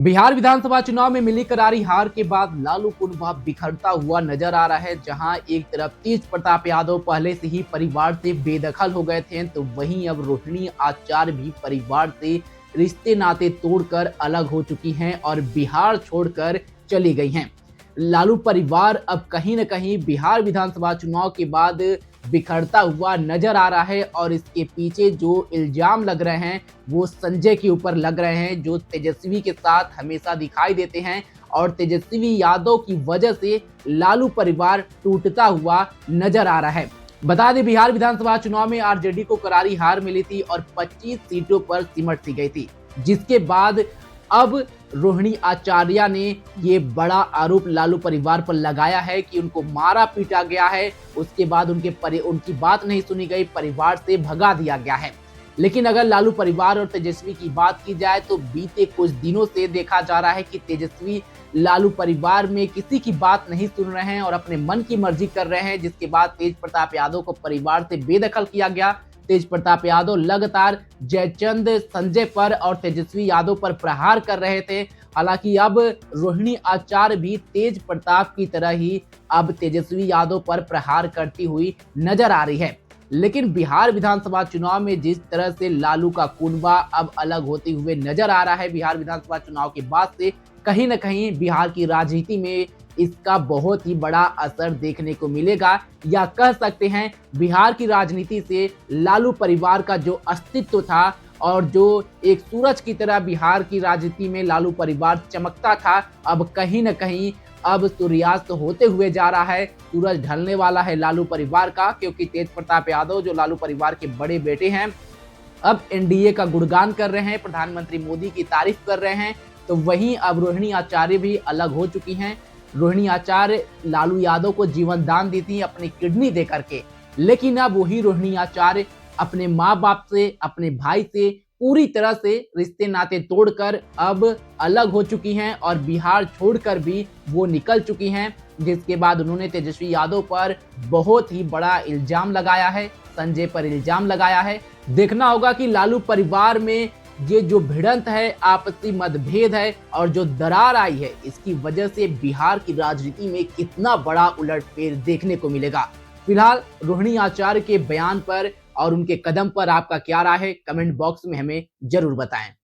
बिहार विधानसभा चुनाव में मिली करारी हार के बाद लालू कुनबा बिखरता हुआ नजर आ रहा है। जहां एक तरफ तेज प्रताप यादव पहले से ही परिवार से बेदखल हो गए थे, तो वहीं अब रोहिणी आचार्य भी परिवार से रिश्ते नाते तोड़कर अलग हो चुकी हैं और बिहार छोड़कर चली गई हैं। लालू परिवार अब कहीं न कहीं बिहार विधानसभा चुनाव के बाद बिखरता हुआ नजर आ रहा है और इसके पीछे जो इल्जाम लग रहे हैं वो संजय के ऊपर लग रहे हैं, जो तेजस्वी के साथ हमेशा दिखाई देते हैं और तेजस्वी यादव की वजह से लालू परिवार टूटता हुआ नजर आ रहा है। बता दें, बिहार विधानसभा चुनाव में आरजेडी को करारी हार मिली थी और 25 सीटों पर सिमट सी गई थी, जिसके बाद अब रोहिणी आचार्य ने ये बड़ा आरोप लालू परिवार पर लगाया है कि उनको मारा पीटा गया है। उसके बाद उनकी बात नहीं सुनी गई, परिवार से भगा दिया गया है। लेकिन अगर लालू परिवार और तेजस्वी की बात की जाए तो बीते कुछ दिनों से देखा जा रहा है कि तेजस्वी लालू परिवार में किसी की बात नहीं सुन रहे हैं और अपने मन की मर्जी कर रहे हैं, जिसके बाद तेज प्रताप यादव को परिवार से बेदखल किया गया। तेज प्रताप यादव लगातार जयचंद, संजय पर और तेजस्वी यादव पर प्रहार कर रहे थे। हालांकि अब रोहिणी आचार्य भी तेज प्रताप की तरह ही अब तेजस्वी यादव पर प्रहार करती हुई नजर आ रही है। लेकिन बिहार विधानसभा चुनाव में जिस तरह से लालू का कुनबा अब अलग होते हुए नजर आ रहा है बिहार विधानसभा चुनाव के बाद से, कहीं न कहीं बिहार की राजनीति में इसका बहुत ही बड़ा असर देखने को मिलेगा, या कह सकते हैं बिहार की राजनीति से लालू परिवार का जो अस्तित्व था और जो एक सूरज की तरह बिहार की राजनीति में लालू परिवार चमकता था, अब कहीं न कहीं अब सूर्यास्त होते हुए जा रहा है। सूरज ढलने वाला है लालू परिवार का, क्योंकि तेज प्रताप यादव जो लालू परिवार के बड़े बेटे हैं, अब एनडीए का गुणगान कर रहे हैं, प्रधानमंत्री मोदी की तारीफ कर रहे हैं। तो वहीं अब रोहिणी आचार्य भी अलग हो चुकी हैं। रोहिणी आचार्य लालू यादव को जीवन दान दी थी अपनी किडनी दे करके, लेकिन अब वही रोहिणी आचार्य अपने माँ बाप से, अपने भाई से पूरी तरह से रिश्ते नाते तोड़कर अब अलग हो चुकी हैं और बिहार छोड़कर भी वो निकल चुकी हैं। जिसके बाद उन्होंने तेजस्वी यादव पर बहुत ही बड़ा इल्जाम लगाया है, संजय पर इल्जाम लगाया है। देखना होगा कि लालू परिवार में ये जो भिड़ंत है, आपसी मतभेद है और जो दरार आई है, इसकी वजह से बिहार की राजनीति में कितना बड़ा उलटफेर देखने को मिलेगा। फिलहाल रोहिणी आचार्य के बयान पर और उनके कदम पर आपका क्या राय है, कमेंट बॉक्स में हमें जरूर बताएं।